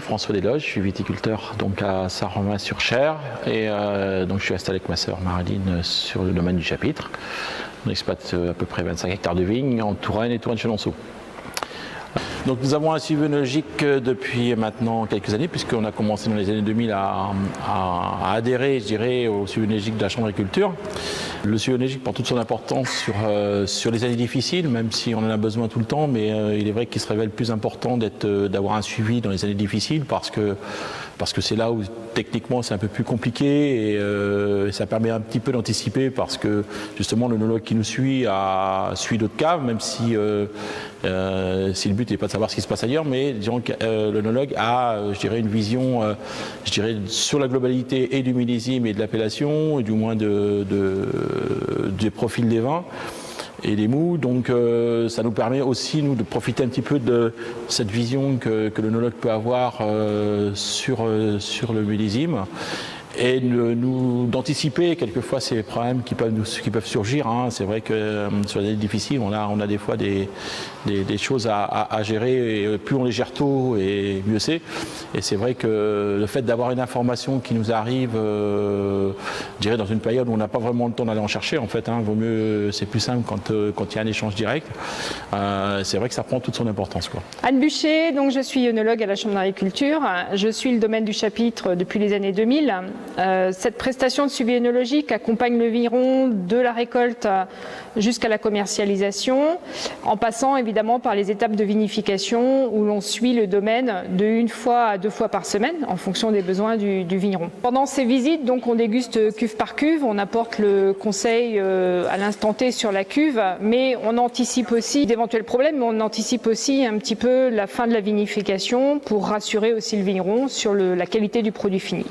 François Desloges, je suis viticulteur donc à Saint-Romain-sur-Cher et donc je suis installé avec ma sœur Marilyn sur le domaine du Chapitre. On exploite à peu près 25 hectares de vignes en Touraine et Touraine-Chenonceau. Donc nous avons un suivi œnologique depuis maintenant quelques années, puisqu'on a commencé dans les années 2000 à adhérer, je dirais, au suivi œnologique de la Chambre d'agriculture. Le suivi œnologique prend toute son importance sur les années difficiles, même si on en a besoin tout le temps, mais il est vrai qu'il se révèle plus important d'avoir un suivi dans les années difficiles, parce que c'est là où techniquement c'est un peu plus compliqué et ça permet un petit peu d'anticiper, parce que justement l'œnologue qui nous suit suit d'autres caves, même si le but n'est pas de savoir ce qui se passe ailleurs, mais disons que l'œnologue a, je dirais, une vision, sur la globalité et du millésime et de l'appellation, et du moins des profils des vins et des mous. Donc ça nous permet aussi, nous, de profiter un petit peu de cette vision que l'œnologue peut avoir sur le millésime, et d'anticiper quelquefois ces problèmes qui peuvent surgir. C'est vrai que sur les années difficiles, on a des fois des choses à gérer, et plus on les gère tôt, et mieux c'est. Et c'est vrai que le fait d'avoir une information qui nous arrive, je dirais, dans une période où on n'a pas vraiment le temps d'aller en chercher, en fait, vaut mieux, c'est plus simple quand il y a un échange direct. C'est vrai que ça prend toute son importance, quoi. Anne Bucher, donc je suis œnologue à la Chambre d'agriculture. Je suis le domaine du Chapitre depuis les années 2000. Cette prestation de suivi œnologique accompagne le vigneron de la récolte jusqu'à la commercialisation, en passant évidemment par les étapes de vinification où l'on suit le domaine de 1 fois à 2 fois par semaine en fonction des besoins du vigneron. Pendant ces visites, donc, on déguste cuve par cuve, on apporte le conseil à l'instant T sur la cuve, mais on anticipe aussi d'éventuels problèmes, mais on anticipe aussi un petit peu la fin de la vinification pour rassurer aussi le vigneron sur la qualité du produit fini.